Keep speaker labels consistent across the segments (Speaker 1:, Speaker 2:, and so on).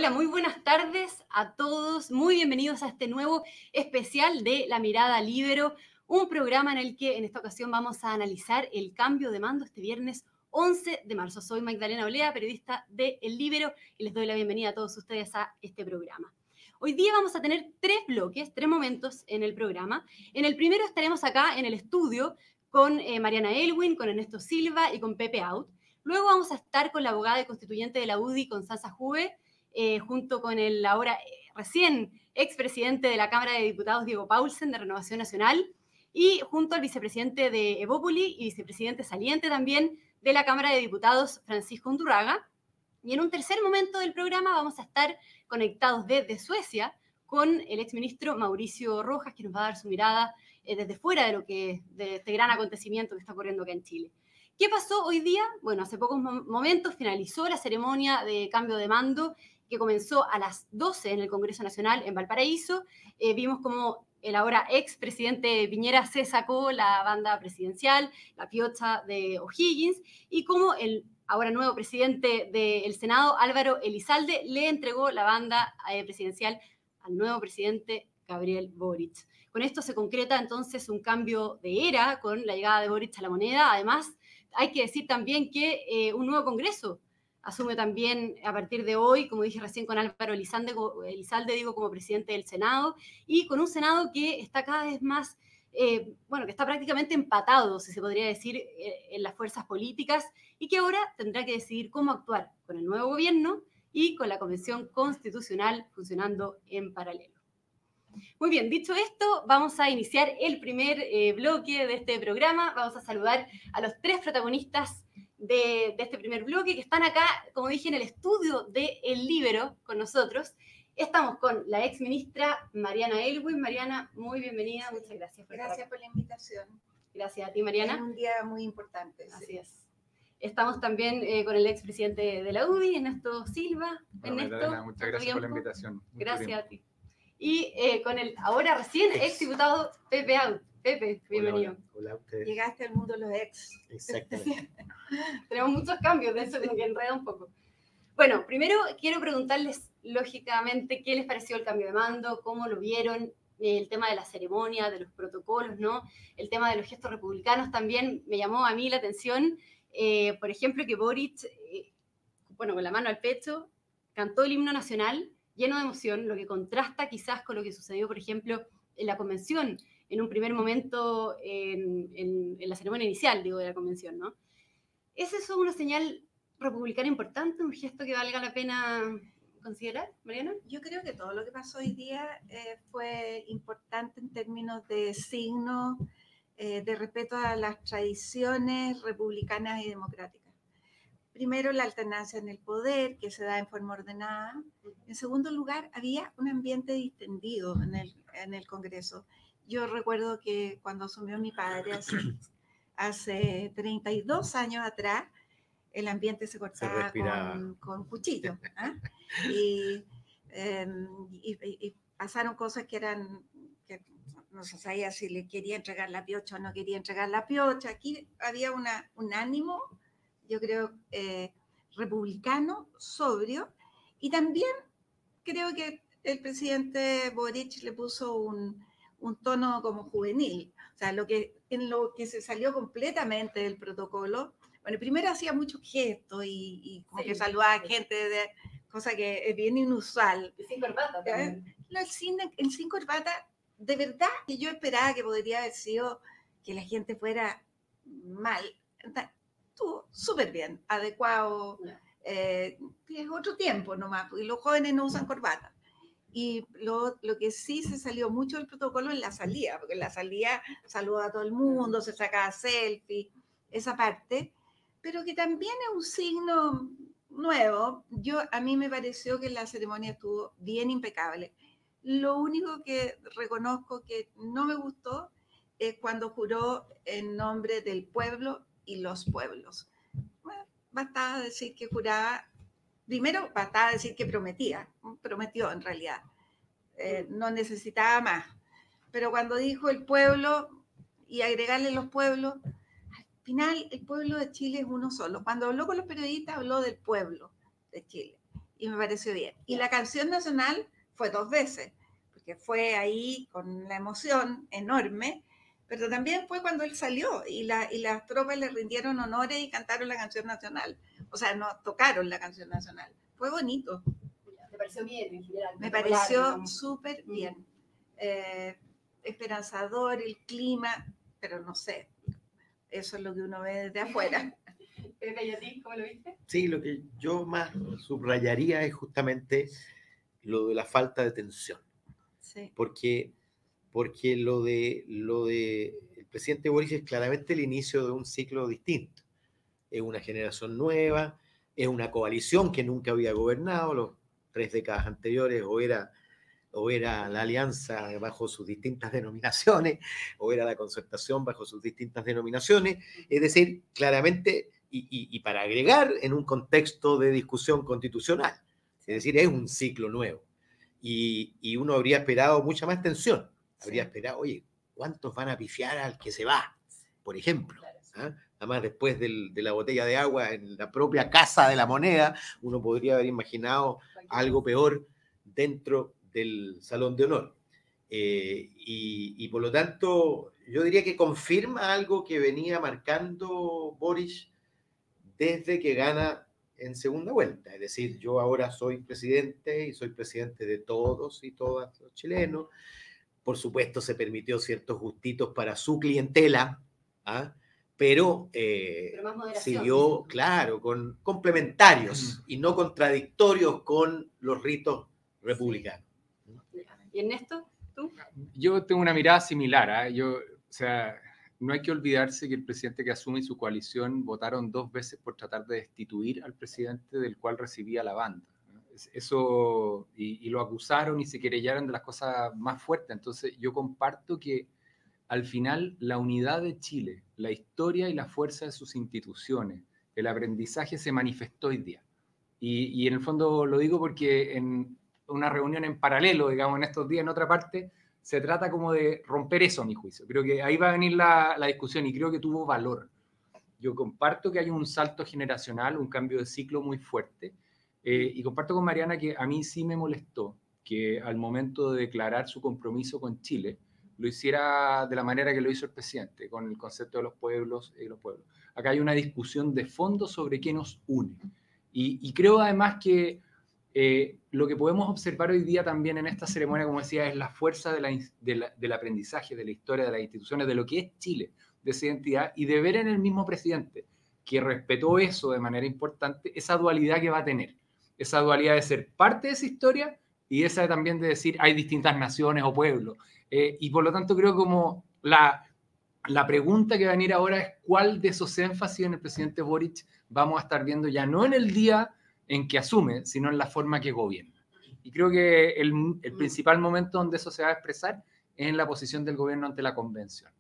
Speaker 1: Hola, muy buenas tardes a todos. Muy bienvenidos a este nuevo especial de La Mirada Libero, un programa en el que en esta ocasión vamos a analizar el cambio de mando este viernes 11 de marzo. Soy Magdalena Olea, periodista de El Libero, y les doy la bienvenida a todos ustedes a este programa. Hoy día vamos a tener tres bloques, tres momentos en el programa. En el primero estaremos acá en el estudio con Mariana Elwin, con Ernesto Silva y con Pepe Out. Luego vamos a estar con la abogada y constituyente de la UDI, Constanza Juve, junto con el ahora recién expresidente de la Cámara de Diputados, Diego Paulsen, de Renovación Nacional, y junto al vicepresidente de Evópoli y vicepresidente saliente también de la Cámara de Diputados, Francisco Undurraga. Y en un tercer momento del programa vamos a estar conectados desde Suecia con el exministro Mauricio Rojas, que nos va a dar su mirada desde fuera de este gran acontecimiento que está ocurriendo acá en Chile. ¿Qué pasó hoy día? Bueno, hace pocos momentos finalizó la ceremonia de cambio de mando que comenzó a las 12 en el Congreso Nacional en Valparaíso. Vimos como el ahora expresidente Piñera se sacó la banda presidencial, la piocha de O'Higgins, y como el ahora nuevo presidente del Senado, Álvaro Elizalde, le entregó la banda presidencial al nuevo presidente Gabriel Boric. Con esto se concreta entonces un cambio de era con la llegada de Boric a la moneda. Además, hay que decir también que un nuevo Congreso asume también a partir de hoy, como dije recién, con Álvaro Elizalde, como presidente del Senado, y con un Senado que está cada vez más, que está prácticamente empatado, si se podría decir, en las fuerzas políticas, y que ahora tendrá que decidir cómo actuar con el nuevo gobierno y con la Convención Constitucional funcionando en paralelo. Muy bien, dicho esto, vamos a iniciar el primer bloque de este programa. Vamos a saludar a los tres protagonistas de este primer bloque que están acá, como dije, en el estudio de El Libero con nosotros. Estamos con la ex ministra Mariana Elwin. Mariana, muy bienvenida, muchas gracias.
Speaker 2: Gracias por la invitación.
Speaker 1: Gracias a ti, Mariana.
Speaker 2: Es un día muy importante.
Speaker 1: Así sí. Es. Estamos también con el expresidente de la UDI, Ernesto Silva.
Speaker 3: Bueno,
Speaker 1: Ernesto,
Speaker 3: Magdalena, muchas gracias por la invitación.
Speaker 1: Gracias a ti. Y con el ahora recién exdiputado Pepe Out. Pepe, bienvenido.
Speaker 3: Hola, ustedes.
Speaker 2: Llegaste al mundo de los ex.
Speaker 3: Exactamente.
Speaker 1: Tenemos muchos cambios, de eso como que enreda un poco. Bueno, primero quiero preguntarles, lógicamente, qué les pareció el cambio de mando, cómo lo vieron, el tema de la ceremonia, de los protocolos, ¿no? El tema de los gestos republicanos también me llamó a mí la atención. Por ejemplo, que Boric, con la mano al pecho, cantó el himno nacional lleno de emoción, lo que contrasta quizás con lo que sucedió, por ejemplo, en la convención, en un primer momento en la ceremonia inicial, de la convención, ¿no? ¿Es eso una señal republicana importante, un gesto que valga la pena considerar, Mariana?
Speaker 2: Yo creo que todo lo que pasó hoy día fue importante en términos de signo de respeto a las tradiciones republicanas y democráticas. Primero, la alternancia en el poder, que se da en forma ordenada. En segundo lugar, había un ambiente distendido en el Congreso. Yo recuerdo que cuando asumió mi padre hace 32 años atrás, el ambiente se cortaba con cuchillo. ¿eh? Y pasaron cosas que no se sabía si le quería entregar la piocha o no quería entregar la piocha. Aquí había un ánimo, yo creo, republicano, sobrio, y también creo que el presidente Boric le puso un tono como juvenil, o sea, en lo que se salió completamente del protocolo. Bueno, primero hacía muchos gestos y como que saludaba a gente, cosa que es bien inusual.
Speaker 1: Y sin corbata también.
Speaker 2: El sin corbata, de verdad que yo esperaba que podría haber sido que la gente fuera mal. Estuvo súper bien, adecuado. Es otro tiempo nomás, porque los jóvenes no usan corbata. Y lo que sí se salió mucho del protocolo es la salida, porque en la salida saluda a todo el mundo, se saca selfie, esa parte, pero que también es un signo nuevo. A mí me pareció que la ceremonia estuvo bien impecable. Lo único que reconozco que no me gustó es cuando juró en nombre del pueblo y los pueblos. Bueno, bastaba decir que juraba, primero bastaba decir que prometió en realidad, no necesitaba más. Pero cuando dijo el pueblo y agregarle los pueblos, al final el pueblo de Chile es uno solo. Cuando habló con los periodistas habló del pueblo de Chile. y me pareció bien. Y la canción nacional fue 2 veces, porque fue ahí con la emoción enorme, pero también fue cuando él salió y las tropas le rindieron honores y cantaron la canción nacional. O sea, no tocaron la canción nacional. Fue bonito.
Speaker 1: ¿Te pareció bien en general?
Speaker 2: Me pareció súper bien. Esperanzador el clima, pero no sé. Eso es lo que uno ve desde afuera.
Speaker 1: Pepe, ¿y a ti cómo lo viste?
Speaker 4: Sí, lo que yo más subrayaría es justamente lo de la falta de tensión.
Speaker 2: Sí.
Speaker 4: Porque lo de el presidente Boric es claramente el inicio de un ciclo distinto. Es una generación nueva, es una coalición que nunca había gobernado, las 3 décadas anteriores o era la alianza bajo sus distintas denominaciones, o era la concertación bajo sus distintas denominaciones, es decir, claramente, y para agregar, en un contexto de discusión constitucional, es decir, es un ciclo nuevo, y uno habría esperado mucha más tensión, habría esperado, oye, ¿cuántos van a pifiar al que se va? Por ejemplo, ¿ah? Además, después de la botella de agua en la propia Casa de la Moneda, uno podría haber imaginado algo peor dentro del Salón de Honor. Y por lo tanto, yo diría que confirma algo que venía marcando Boric desde que gana en segunda vuelta. Es decir, yo ahora soy presidente y soy presidente de todos y todas los chilenos. Por supuesto, se permitió ciertos gustitos para su clientela, ¿ah? Pero
Speaker 1: más moderación,
Speaker 4: siguió, claro, con complementarios y no contradictorios con los ritos republicanos.
Speaker 1: ¿Y Ernesto, tú?
Speaker 3: Yo tengo una mirada similar. O sea, no hay que olvidarse que el presidente que asume y su coalición votaron 2 veces por tratar de destituir al presidente del cual recibía la banda. Eso, y lo acusaron y se querellaron de las cosas más fuertes. Entonces, yo comparto que al final la unidad de Chile, la historia y la fuerza de sus instituciones, el aprendizaje se manifestó hoy día. Y en el fondo lo digo porque en una reunión en paralelo, digamos, en estos días, en otra parte, se trata como de romper eso, a mi juicio. Creo que ahí va a venir la discusión y creo que tuvo valor. Yo comparto que hay un salto generacional, un cambio de ciclo muy fuerte, y comparto con Mariana que a mí sí me molestó que al momento de declarar su compromiso con Chile, lo hiciera de la manera que lo hizo el presidente, con el concepto de los pueblos y los pueblos. Acá hay una discusión de fondo sobre qué nos une. Y creo además que lo que podemos observar hoy día también en esta ceremonia, como decía, es la fuerza del aprendizaje, de la historia, de las instituciones, de lo que es Chile, de esa identidad, y de ver en el mismo presidente que respetó eso de manera importante, esa dualidad que va a tener, esa dualidad de ser parte de esa historia y esa también de decir hay distintas naciones o pueblos. Y por lo tanto creo como la pregunta que va a venir ahora es cuál de esos énfasis en el presidente Boric vamos a estar viendo ya no en el día en que asume, sino en la forma que gobierna. Y creo que el principal momento donde eso se va a expresar es en la posición del gobierno ante la convención,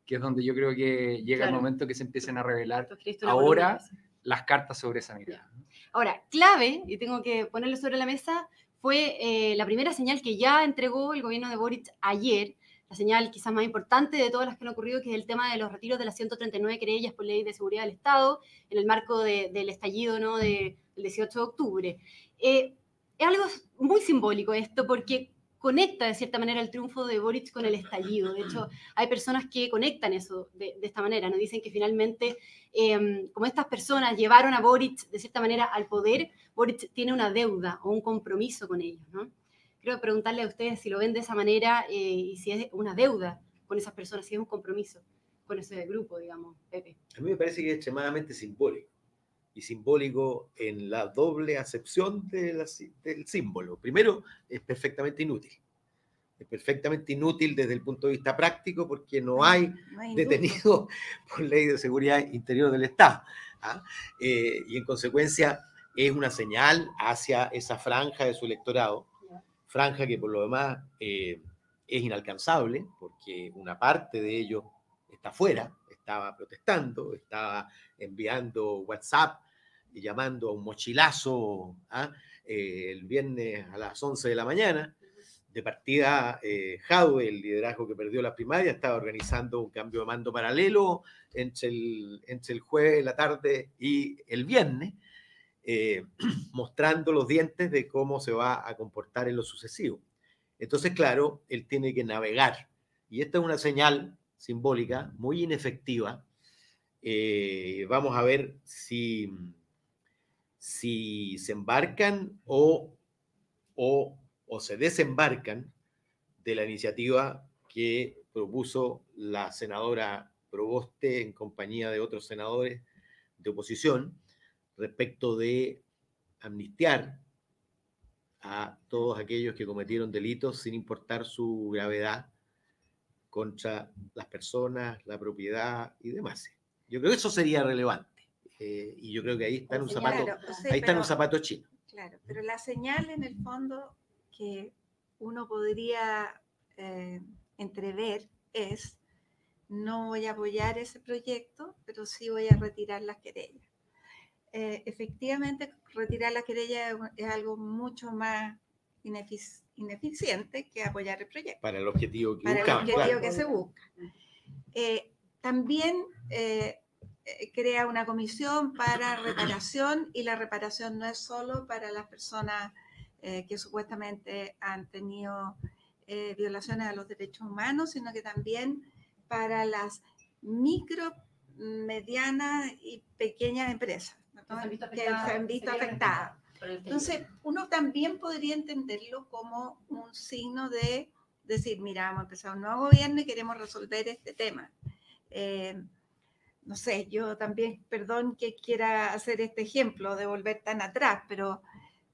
Speaker 3: que es donde yo creo que llega el momento que se empiecen a revelar ahora las cartas sobre esa mirada.
Speaker 1: Ahora, clave, y tengo que ponerlo sobre la mesa, fue la primera señal que ya entregó el gobierno de Boric ayer, la señal quizás más importante de todas las que han ocurrido, que es el tema de los retiros de las 139 querellas por ley de seguridad del Estado, en el marco del estallido, ¿no?, del 18 de octubre. Es algo muy simbólico esto, porque conecta de cierta manera el triunfo de Boric con el estallido. De hecho, hay personas que conectan eso de esta manera, ¿no? Dicen que finalmente, como estas personas llevaron a Boric de cierta manera al poder, Boric tiene una deuda o un compromiso con ellos, ¿no? Quiero preguntarle a ustedes si lo ven de esa manera y si es una deuda con esas personas, si es un compromiso con ese grupo, digamos, Pepe.
Speaker 4: A mí me parece que es extremadamente simbólico, y simbólico en la doble acepción del símbolo. Primero, es perfectamente inútil. Es perfectamente inútil desde el punto de vista práctico porque no hay detenidos por ley de seguridad interior del Estado. ¿Ah? Y en consecuencia es una señal hacia esa franja de su electorado, franja que por lo demás es inalcanzable porque una parte de ellos está fuera, estaba protestando, estaba enviando WhatsApp y llamando a un mochilazo el viernes a las 11 de la mañana. De partida, Jadwe, el liderazgo que perdió las primarias, estaba organizando un cambio de mando paralelo entre el jueves, la tarde y el viernes. mostrando los dientes de cómo se va a comportar en lo sucesivo. Entonces, claro, él tiene que navegar. Y esta es una señal simbólica muy inefectiva. Vamos a ver si se embarcan o se desembarcan de la iniciativa que propuso la senadora Proboste en compañía de otros senadores de oposición respecto de amnistiar a todos aquellos que cometieron delitos sin importar su gravedad contra las personas, la propiedad y demás. Yo creo que eso sería relevante. Y yo creo que ahí está en un zapato,
Speaker 2: Claro, sí,
Speaker 4: ahí está en un zapato chino.
Speaker 2: Claro, pero la señal en el fondo que uno podría entrever es: no voy a apoyar ese proyecto, pero sí voy a retirar las querellas. Efectivamente, retirar las querellas es algo mucho más ineficiente que apoyar el proyecto.
Speaker 4: Para el objetivo que
Speaker 2: para
Speaker 4: buscamos,
Speaker 2: el objetivo
Speaker 4: claro.
Speaker 2: que se busca. También crea una comisión para reparación, y la reparación no es solo para las personas que supuestamente han tenido violaciones a los derechos humanos, sino que también para las micro, medianas y pequeñas empresas, ¿no?, que se han visto afectadas. Entonces, uno también podría entenderlo como un signo de decir: mira, vamos a empezar un nuevo gobierno y queremos resolver este tema. No sé, yo también, perdón que quiera hacer este ejemplo de volver tan atrás, pero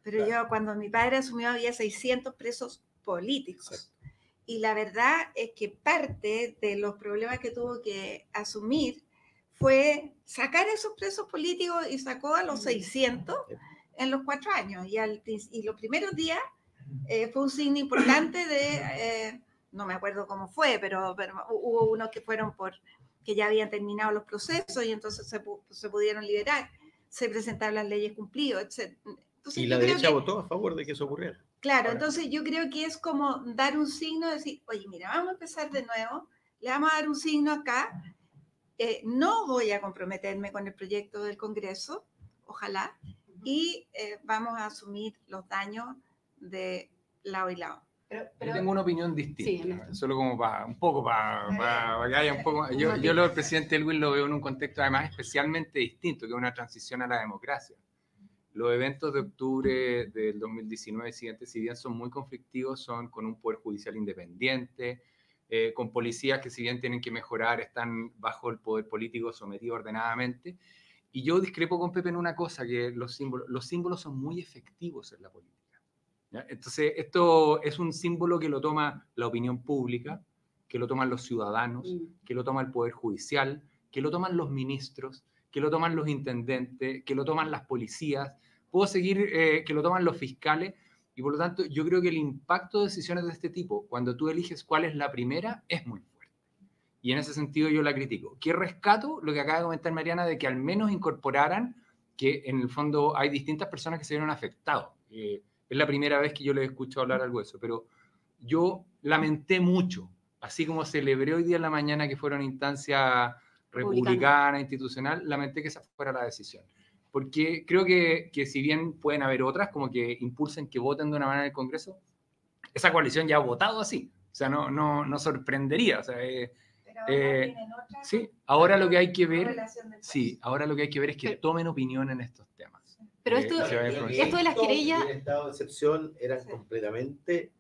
Speaker 2: claro, yo cuando mi padre asumió había 600 presos políticos. Sí. Y la verdad es que parte de los problemas que tuvo que asumir fue sacar esos presos políticos, y sacó a los 600 en los 4 años. Y los primeros días fue un signo importante de, no me acuerdo cómo fue, pero hubo unos que fueron que ya habían terminado los procesos y entonces se pudieron liberar, se presentaron las leyes cumplidas, etc. Entonces,
Speaker 4: y la derecha votó a favor de que eso ocurriera.
Speaker 2: Claro, ahora, entonces yo creo que es como dar un signo, de decir: oye, mira, vamos a empezar de nuevo, le vamos a dar un signo acá, no voy a comprometerme con el proyecto del Congreso, ojalá, y vamos a asumir los daños de lado y lado.
Speaker 3: Pero yo tengo una opinión distinta, sí, solo como para que haya un poco. Yo lo del presidente Elwin lo veo en un contexto además especialmente distinto, que es una transición a la democracia. Los eventos de octubre del 2019 siguientes, si bien son muy conflictivos, son con un poder judicial independiente, con policías que, si bien tienen que mejorar, están bajo el poder político sometido ordenadamente. Y yo discrepo con Pepe en una cosa, que los símbolos son muy efectivos en la política. ¿Ya? Entonces, esto es un símbolo que lo toma la opinión pública, que lo toman los ciudadanos, que lo toma el Poder Judicial, que lo toman los ministros, que lo toman los intendentes, que lo toman las policías, puedo seguir, que lo toman los fiscales, y por lo tanto yo creo que el impacto de decisiones de este tipo, cuando tú eliges cuál es la primera, es muy fuerte. Y en ese sentido yo la critico. ¿Qué rescato? Lo que acaba de comentar Mariana, de que al menos incorporaran que en el fondo hay distintas personas que se vieron afectadas. Es la primera vez que yo les escucho hablar algo de eso, pero yo lamenté mucho, así como celebré hoy día en la mañana que fueron instancias republicana, institucional, lamenté que esa fuera la decisión. Porque creo que si bien pueden haber otras, como que impulsen que voten de una manera en el Congreso, esa coalición ya ha votado así. O sea, no sorprendería. O sea, sí, ahora lo que hay que ver, ahora lo que hay que ver es que tomen opinión en estos temas.
Speaker 1: Pero esto de las querellas...
Speaker 4: El estado de excepción eran completamente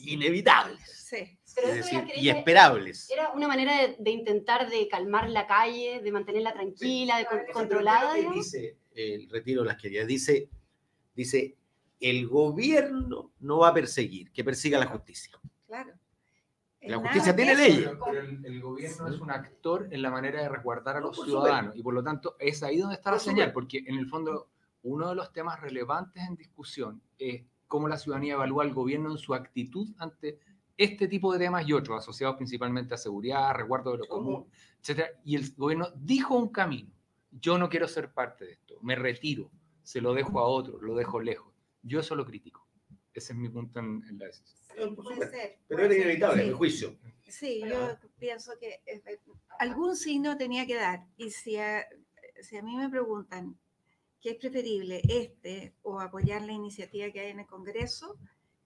Speaker 4: inevitables. Sí.
Speaker 1: Pero
Speaker 4: es decir, y esperables.
Speaker 1: Era una manera de intentar de calmar la calle, de mantenerla tranquila, de controlada.
Speaker 4: ¿Qué dice el retiro de las querellas? Dice, el gobierno no va a perseguir, que persiga la justicia.
Speaker 2: Claro.
Speaker 4: La justicia tiene leyes.
Speaker 3: Pero el gobierno es un actor en la manera de resguardar a los ciudadanos, y por lo tanto es ahí donde está la señal, porque en el fondo uno de los temas relevantes en discusión es cómo la ciudadanía evalúa al gobierno en su actitud ante este tipo de temas y otros, asociados principalmente a seguridad, resguardo de lo común, etc. Y el gobierno dijo un camino: yo no quiero ser parte de esto, me retiro, se lo dejo a otro, lo dejo lejos. Yo eso lo critico. Ese es mi punto en la decisión.
Speaker 2: Sí, puede ser.
Speaker 4: Pero era inevitable, en mi juicio.
Speaker 2: Sí, yo pienso que algún signo tenía que dar. Y si a mí me preguntan que es preferible o apoyar la iniciativa que hay en el Congreso.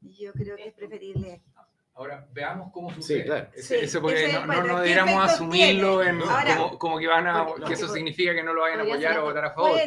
Speaker 2: Yo creo que es preferible esto.
Speaker 3: Ahora, veamos cómo sucede.
Speaker 4: Sí, claro.
Speaker 3: Eso porque
Speaker 2: ese,
Speaker 3: no
Speaker 2: bueno, ¿qué
Speaker 3: debiéramos
Speaker 2: efectos
Speaker 3: asumirlo
Speaker 2: tiene? Ahora,
Speaker 3: como que eso significa que no lo vayan a
Speaker 1: podría
Speaker 3: apoyar
Speaker 1: ser
Speaker 3: o votar a favor.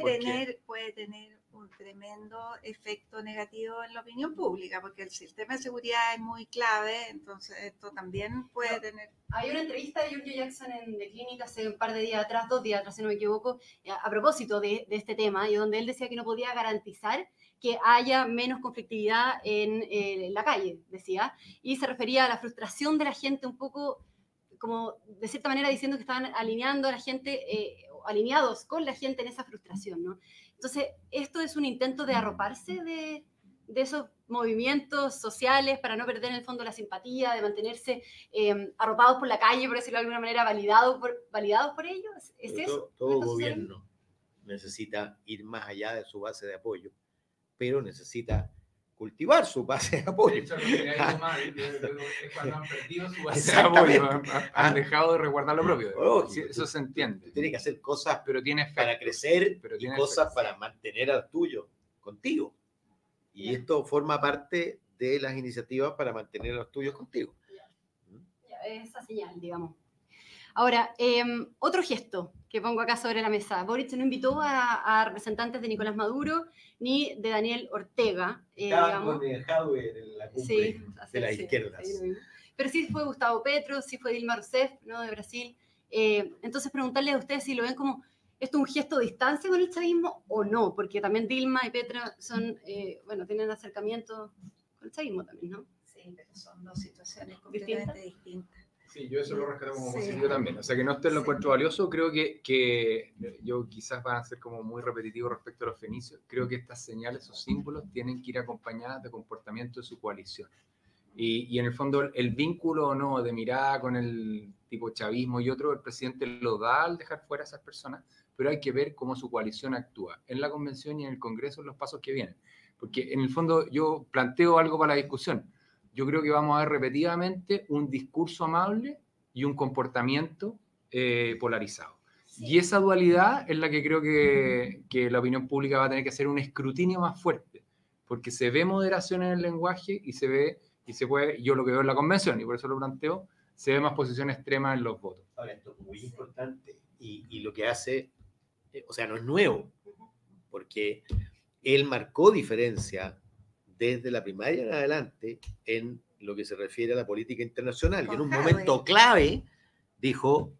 Speaker 2: puede tener un tremendo efecto negativo en la opinión pública, porque el sistema de seguridad es muy clave, entonces esto también puede tener...
Speaker 1: Hay una entrevista de Giorgio Jackson en The Clinic hace un par de días atrás, 2 días atrás, si no me equivoco, a propósito de este tema, y donde él decía que no podía garantizar que haya menos conflictividad en la calle, decía, y se refería a la frustración de la gente un poco, como de cierta manera diciendo que estaban alineando a la gente, alineados con la gente en esa frustración, ¿no? Entonces, esto es un intento de arroparse de esos movimientos sociales para no perder en el fondo la simpatía, de mantenerse arropados por la calle, por decirlo de alguna manera, validados por ellos. ¿Es eso?
Speaker 4: Todo gobierno necesita ir más allá de su base de apoyo, pero necesita cultivar su base de apoyo.
Speaker 3: Eso es lo que ha ido mal, es cuando han perdido su base de apoyo, han dejado de resguardar lo propio. Sí, eso se entiende.
Speaker 4: Tiene que hacer cosas
Speaker 3: pero tiene
Speaker 4: para crecer
Speaker 3: pero
Speaker 4: y cosas para mantener al tuyo contigo. Y esto forma parte de las iniciativas para mantener a los tuyos contigo.
Speaker 1: Esa señal, digamos. Ahora, otro gesto que pongo acá sobre la mesa. Boric no invitó a representantes de Nicolás Maduro ni de Daniel Ortega.
Speaker 4: Estaban con el hardware en la cumbre de las izquierdas.
Speaker 1: Sí, pero sí fue Gustavo Petro, sí fue Dilma Rousseff, ¿no? De Brasil. Entonces, preguntarles a ustedes si lo ven como esto un gesto de distancia con el chavismo o no, porque también Dilma y Petro son, tienen acercamiento con el chavismo también, ¿no?
Speaker 2: Sí, pero son dos situaciones completamente distintas.
Speaker 3: Sí, yo eso lo rescato como positivo también. O sea, que no esté en lo encuentro valioso. Creo que yo quizás van a ser como muy repetitivo respecto a los fenicios. Creo que estas señales o símbolos tienen que ir acompañadas de comportamiento de su coalición. Y en el fondo, el vínculo o no de mirada con el tipo chavismo y otro, el presidente lo da al dejar fuera a esas personas, pero hay que ver cómo su coalición actúa en la convención y en el Congreso en los pasos que vienen. Porque en el fondo yo planteo algo para la discusión. Yo creo que vamos a ver repetidamente un discurso amable y un comportamiento polarizado. Sí. Y esa dualidad es la que creo que la opinión pública va a tener que hacer un escrutinio más fuerte, porque se ve moderación en el lenguaje y se puede, yo lo que veo en la convención, y por eso lo planteo, se ve más posición extrema en los votos.
Speaker 4: Ahora, esto es muy importante, y lo que hace, o sea, no es nuevo, porque él marcó diferencia desde la primaria en adelante en lo que se refiere a la política internacional. Y en un momento clave dijo,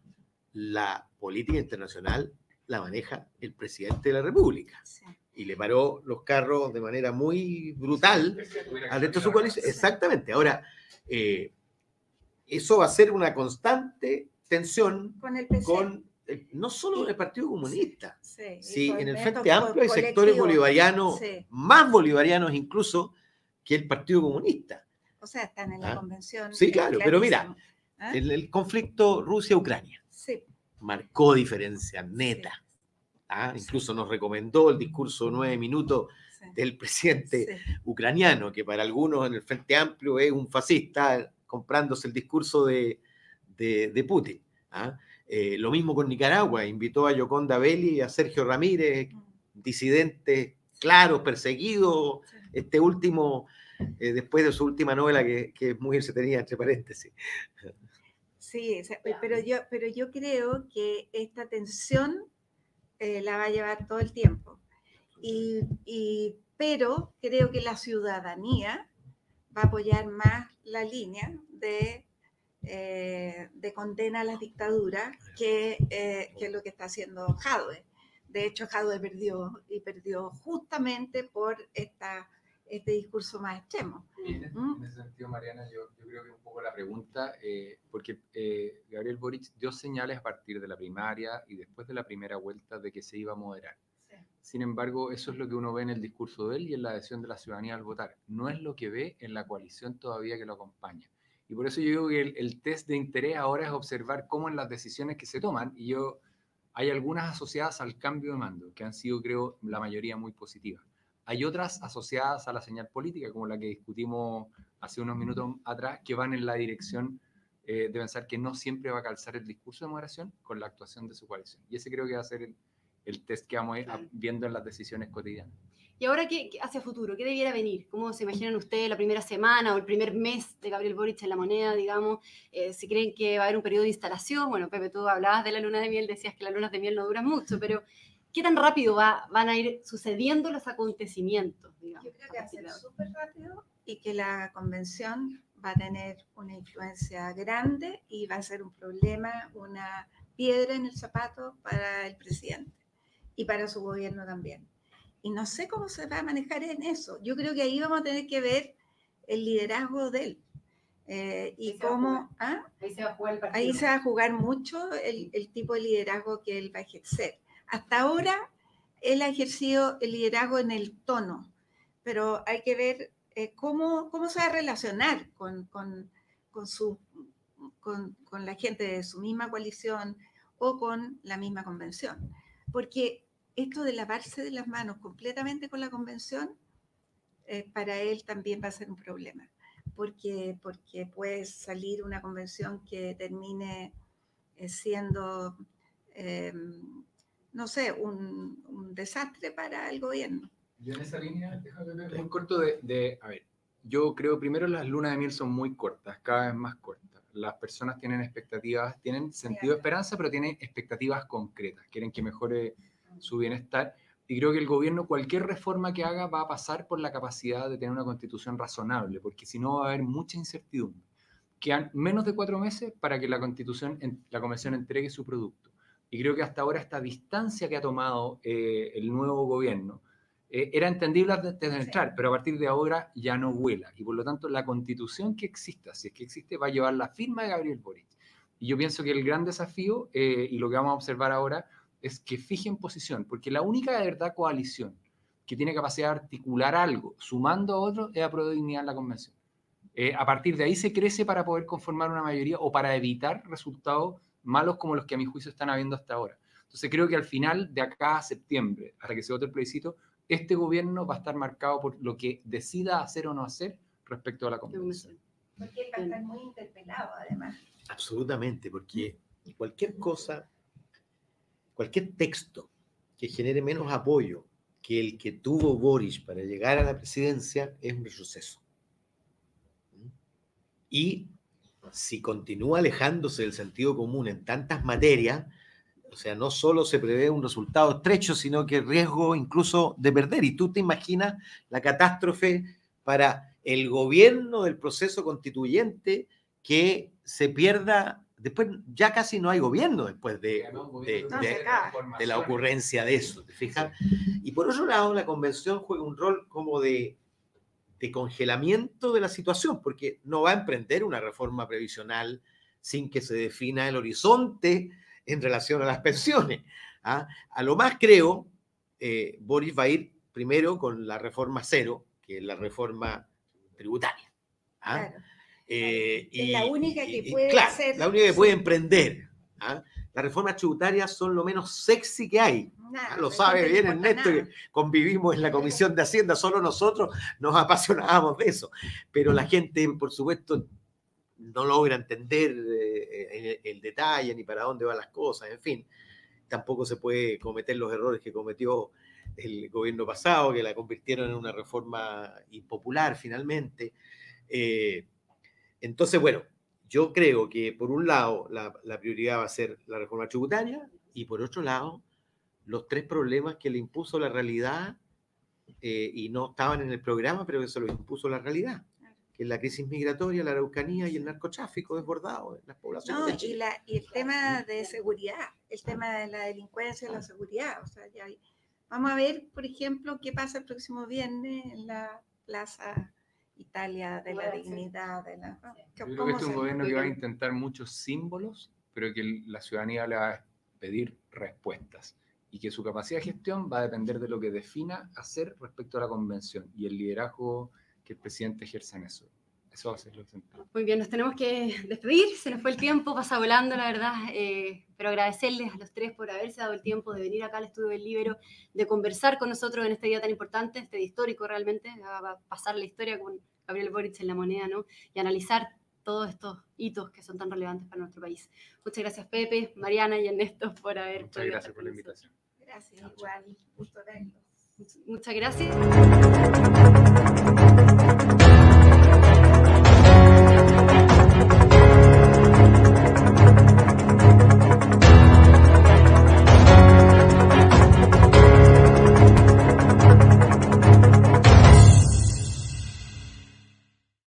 Speaker 4: la política internacional la maneja el presidente de la República. Sí. Y le paró los carros de manera muy brutal al resto de su coalición. Exactamente. Ahora, eso va a ser una constante tensión con no solo el Partido Comunista, sí, en el Frente Amplio hay sectores bolivarianos, más bolivarianos incluso que el Partido Comunista.
Speaker 2: O sea, están en la convención.
Speaker 4: Sí, claro, pero mira, el conflicto Rusia-Ucrania marcó diferencias netas. Incluso nos recomendó el discurso de 9 minutos del presidente ucraniano, que para algunos en el Frente Amplio es un fascista comprándose el discurso de Putin. Lo mismo con Nicaragua, invitó a Yoconda Belli y a Sergio Ramírez, disidentes claros, perseguidos, este último, después de su última novela que Mujer se tenía entre paréntesis.
Speaker 2: Sí, pero yo creo que esta tensión la va a llevar todo el tiempo, pero creo que la ciudadanía va a apoyar más la línea de condena a las dictaduras que lo que está haciendo Jadwe. De hecho, Jadwe perdió justamente por este discurso más extremo.
Speaker 3: En ese sentido, Mariana, yo creo que un poco la pregunta, porque Gabriel Boric dio señales a partir de la primaria y después de la primera vuelta de que se iba a moderar. Sí. Sin embargo, eso es lo que uno ve en el discurso de él y en la adhesión de la ciudadanía al votar. No es lo que ve en la coalición todavía que lo acompaña. Y por eso yo digo que el test de interés ahora es observar cómo en las decisiones que se toman, y hay algunas asociadas al cambio de mando, que han sido, creo, la mayoría muy positivas. Hay otras asociadas a la señal política, como la que discutimos hace unos minutos atrás, que van en la dirección de pensar que no siempre va a calzar el discurso de moderación con la actuación de su coalición. Y ese creo que va a ser el test que vamos viendo en las decisiones cotidianas.
Speaker 1: Y ahora, ¿qué hacia futuro? ¿Qué debiera venir? ¿Cómo se imaginan ustedes la primera semana o el primer mes de Gabriel Boric en La Moneda, digamos? Si creen que va a haber un periodo de instalación. Bueno, Pepe, tú hablabas de la luna de miel, decías que las lunas de miel no duran mucho, pero ¿qué tan rápido van a ir sucediendo los acontecimientos, digamos?
Speaker 2: Yo creo que va a ser súper rápido y que la convención va a tener una influencia grande y va a ser un problema, una piedra en el zapato para el presidente y para su gobierno también. Y no sé cómo se va a manejar en eso. Yo creo que ahí vamos a tener que ver el liderazgo de él. Y cómo...
Speaker 1: Ahí se va a jugar el partido.
Speaker 2: Ahí se va a jugar mucho el tipo de liderazgo que él va a ejercer. Hasta ahora, él ha ejercido el liderazgo en el tono, pero hay que ver cómo se va a relacionar con la gente de su misma coalición o con la misma convención. Porque esto de lavarse de las manos completamente con la convención, para él también va a ser un problema, porque puede salir una convención que termine siendo, no sé, un desastre para el gobierno.
Speaker 3: Yo en esa línea, déjame ver muy corto a ver, yo creo primero las lunas de miel son muy cortas, cada vez más cortas. Las personas tienen expectativas, tienen sentido de esperanza, pero tienen expectativas concretas, quieren que mejore su bienestar, y creo que el gobierno, cualquier reforma que haga, va a pasar por la capacidad de tener una constitución razonable, porque si no va a haber mucha incertidumbre. Quedan menos de 4 meses para que la convención entregue su producto, y creo que hasta ahora esta distancia que ha tomado el nuevo gobierno era entendible desde entrar, pero a partir de ahora ya no vuela, y por lo tanto la constitución que exista, si es que existe, va a llevar la firma de Gabriel Boric. Y yo pienso que el gran desafío, y lo que vamos a observar ahora, es que fijen posición, porque la única de verdad coalición que tiene capacidad de articular algo, sumando a otros, es Apruebo Dignidad en la convención. A partir de ahí se crece para poder conformar una mayoría o para evitar resultados malos como los que a mi juicio están habiendo hasta ahora. Entonces creo que al final, de acá a septiembre, hasta que se vote el plebiscito, este gobierno va a estar marcado por lo que decida hacer o no hacer respecto a la convención.
Speaker 2: Porque él va a estar muy interpelado, además.
Speaker 4: Absolutamente, porque cualquier cosa, cualquier texto que genere menos apoyo que el que tuvo Boric para llegar a la presidencia es un retroceso. Y si continúa alejándose del sentido común en tantas materias, o sea, no solo se prevé un resultado estrecho, sino que riesgo incluso de perder. Y tú te imaginas la catástrofe para el gobierno del proceso constituyente, que se pierda. Después ya casi no hay gobierno después de la ocurrencia de eso, ¿te fijas? Y por otro lado, la convención juega un rol como de congelamiento de la situación, porque no va a emprender una reforma previsional sin que se defina el horizonte en relación a las pensiones. A lo más creo, Boric va a ir primero con la reforma cero, que es la reforma tributaria.
Speaker 2: Claro. Es la única que puede hacer.
Speaker 4: La única que puede emprender. Las reformas tributarias son lo menos sexy que hay. Lo sabe bien Ernesto, que convivimos en la Comisión de Hacienda, solo nosotros nos apasionábamos de eso. Pero la gente, por supuesto, no logra entender el detalle ni para dónde van las cosas. En fin, tampoco se puede cometer los errores que cometió el gobierno pasado, que la convirtieron en una reforma impopular finalmente. Entonces, bueno, yo creo que por un lado la prioridad va a ser la reforma tributaria y por otro lado los 3 problemas que le impuso la realidad y no estaban en el programa, pero que se los impuso la realidad, que es la crisis migratoria, la Araucanía y el narcotráfico desbordado en las poblaciones de Chile.
Speaker 2: Y el tema de seguridad, el tema de la delincuencia y la seguridad. O sea, vamos a ver, por ejemplo, qué pasa el próximo viernes en la Plaza Italia de la Dignidad.
Speaker 3: Yo creo que este es un gobierno que va a intentar muchos símbolos, pero que la ciudadanía le va a pedir respuestas. Y que su capacidad de gestión va a depender de lo que defina hacer respecto a la convención y el liderazgo que el presidente ejerce en eso. Eso va a ser lo central.
Speaker 1: Muy bien, nos tenemos que despedir, se nos fue el tiempo, pasa volando, la verdad, pero agradecerles a los 3 por haberse dado el tiempo de venir acá al estudio del Líbero, de conversar con nosotros en este día tan importante, este día histórico realmente, va a pasar la historia con Gabriel Boric en La Moneda, ¿no? Y analizar todos estos hitos que son tan relevantes para nuestro país. Muchas gracias, Pepe, Mariana y Ernesto por haber...
Speaker 3: Muchas gracias por la invitación.
Speaker 2: Gracias, igual, gusto verlos.
Speaker 1: Muchas gracias.